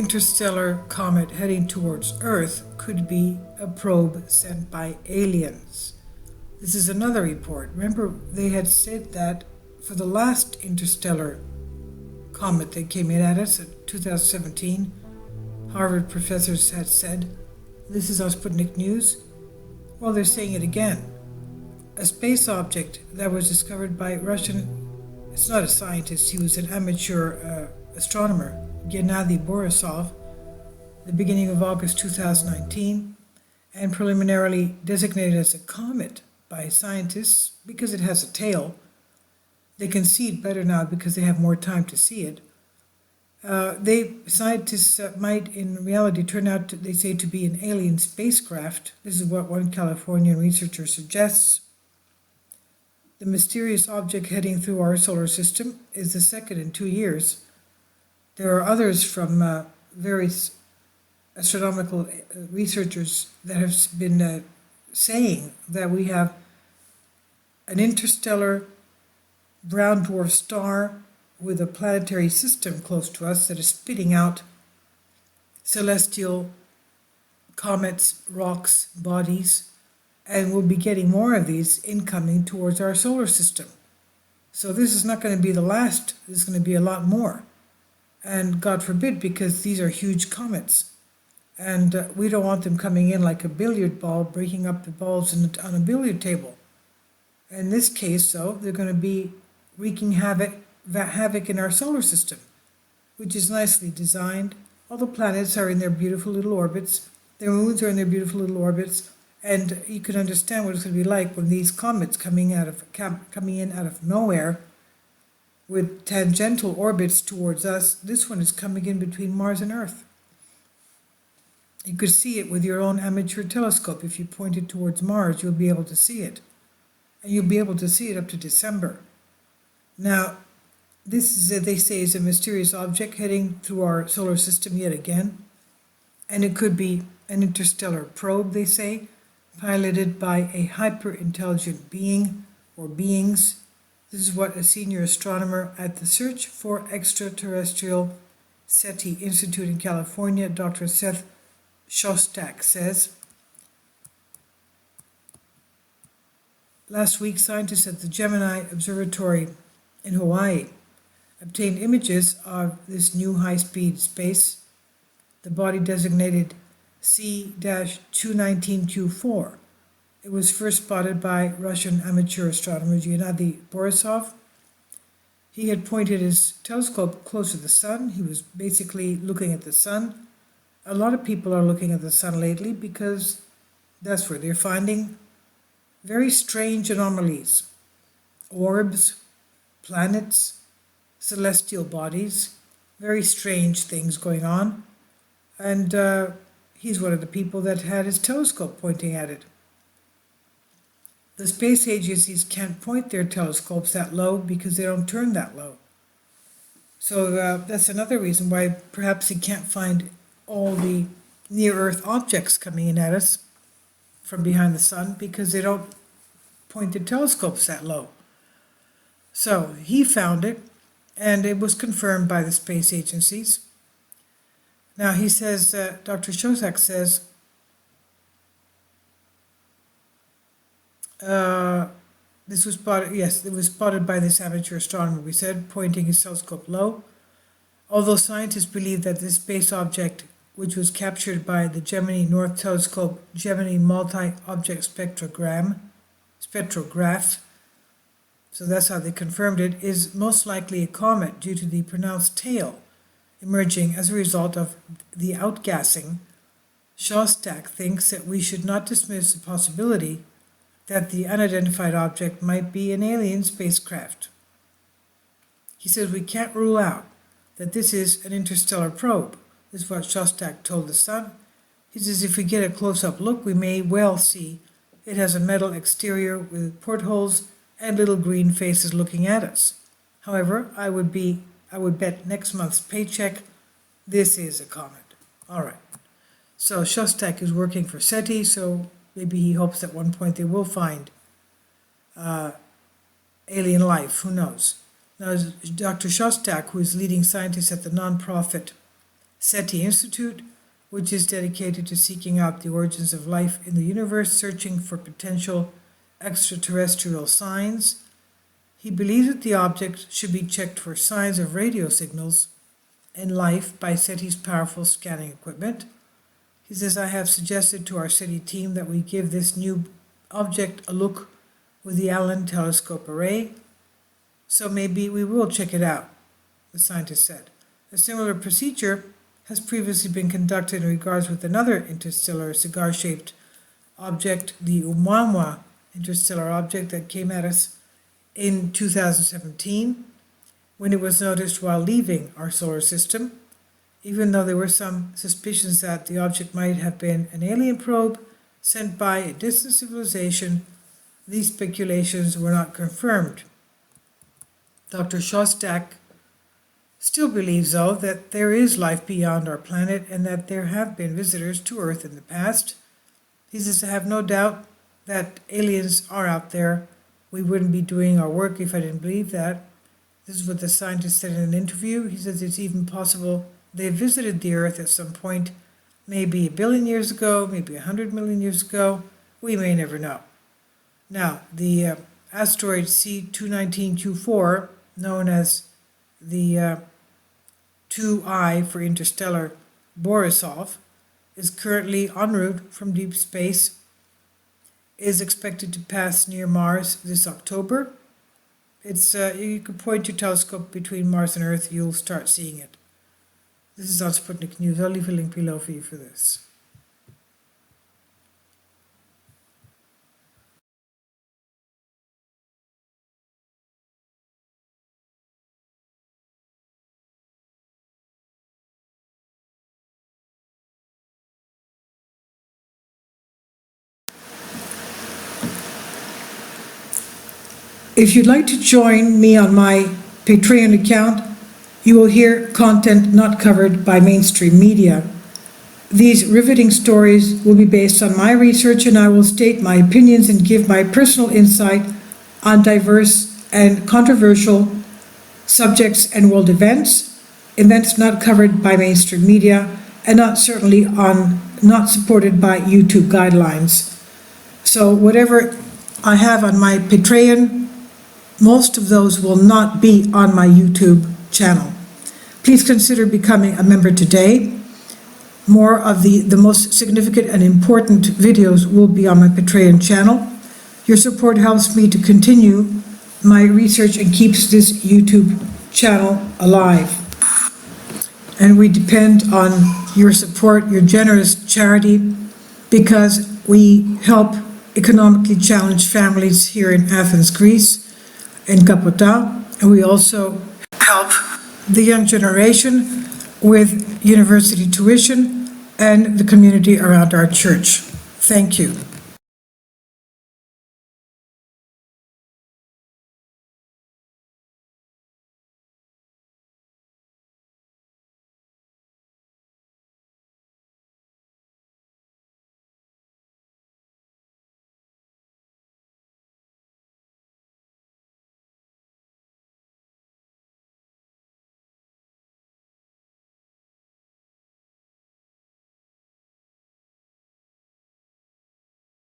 interstellar comet heading towards Earth could be a probe sent by aliens. This is another report. Remember, they had said that for the last interstellar comet that came in at us in 2017, Harvard professors had said, this is on Sputnik News, well, they're saying it again. A space object that was discovered by Russian, it's not a scientist, he was an amateur astronomer, Gennady Borisov, the beginning of August 2019, and preliminarily designated as a comet by scientists because it has a tail. They can see it better now because they have more time to see it. Scientists might in reality turn out, they say, to be an alien spacecraft. This is what one Californian researcher suggests. The mysterious object heading through our solar system is the second in 2 years. There are others from various astronomical researchers that have been saying that we have an interstellar brown dwarf star with a planetary system close to us that is spitting out celestial comets, rocks, bodies, and we'll be getting more of these incoming towards our solar system. So this is not going to be the last, this is going to be a lot more. And God forbid, because these are huge comets. And we don't want them coming in like a billiard ball, breaking up the balls on a billiard table. In this case, though, they're going to be wreaking havoc in our solar system, which is nicely designed. All the planets are in their beautiful little orbits. Their moons are in their beautiful little orbits. And you can understand what it's going to be like when these comets coming in out of nowhere with tangential orbits towards us. This one is coming in between Mars and Earth. You could see it with your own amateur telescope. If you point it towards Mars, you'll be able to see it. And you'll be able to see it up to December. Now, this is, they say, is a mysterious object heading through our solar system yet again. And it could be an interstellar probe, they say, piloted by a hyper-intelligent being or beings. This is what a senior astronomer at the Search for Extraterrestrial SETI Institute in California, Dr. Seth Shostak, says. Last week, scientists at the Gemini Observatory in Hawaii obtained images of this new high-speed space, the body designated C-219Q4. It was first spotted by Russian amateur astronomer Gennady Borisov. He had pointed his telescope close to the sun. He was basically looking at the sun. A lot of people are looking at the sun lately because that's where they're finding very strange anomalies. Orbs, planets, celestial bodies, very strange things going on. And he's one of the people that had his telescope pointing at it. The space agencies can't point their telescopes that low because they don't turn that low. So that's another reason why perhaps he can't find all the near-Earth objects coming in at us from behind the sun because they don't point their telescopes that low. So he found it, and it was confirmed by the space agencies. Now he says, Dr. Shostak says, this was spotted, yes, it was spotted by this amateur astronomer, we said, pointing his telescope low. Although scientists believe that this space object, which was captured by the Gemini North Telescope Gemini Multi-Object Spectrograph, so that's how they confirmed it, is most likely a comet due to the pronounced tail emerging as a result of the outgassing. Shostak thinks that we should not dismiss the possibility that the unidentified object might be an alien spacecraft. He says we can't rule out that this is an interstellar probe. This is what Shostak told The Sun. He says if we get a close-up look, we may well see it has a metal exterior with portholes and little green faces looking at us. However, I would bet next month's paycheck this is a comet. All right. So Shostak is working for SETI, so maybe he hopes at one point they will find alien life. Who knows? Now, Dr. Shostak, who is leading scientist at the nonprofit SETI Institute, which is dedicated to seeking out the origins of life in the universe, searching for potential extraterrestrial signs. He believes that the object should be checked for signs of radio signals and life by SETI's powerful scanning equipment. He says, I have suggested to our SETI team that we give this new object a look with the Allen telescope array, so maybe we will check it out, the scientist said. A similar procedure has previously been conducted in regards with another interstellar cigar-shaped object, the Oumuamua interstellar object that came at us in 2017, when it was noticed while leaving our solar system. Even though there were some suspicions that the object might have been an alien probe sent by a distant civilization, these speculations were not confirmed. Dr. Shostak still believes, though, that there is life beyond our planet and that there have been visitors to Earth in the past. He says, I have no doubt that aliens are out there. We wouldn't be doing our work if I didn't believe that. This is what the scientist said in an interview. He says it's even possible they visited the Earth at some point, maybe 1 billion years ago, maybe 100 million years ago. We may never know. Now, the asteroid C219Q4, known as the 2I for interstellar Borisov, is currently en route from deep space, is expected to pass near Mars this October. It's you can point your telescope between Mars and Earth, you'll start seeing it. This is on Sputnik News. I'll leave a link below for you for this. If you'd like to join me on my Patreon account, you will hear content not covered by mainstream media. These riveting stories will be based on my research, and I will state my opinions and give my personal insight on diverse and controversial subjects and world events not covered by mainstream media, and not supported by YouTube guidelines. So whatever I have on my Patreon, most of those will not be on my YouTube channel. Please consider becoming a member today. More of the most significant and important videos will be on my Patreon channel. Your support helps me to continue my research and keeps this YouTube channel alive. And we depend on your support, your generous charity, because we help economically challenged families here in Athens, Greece, in Kapota, and we also help the young generation with university tuition and the community around our church. Thank you.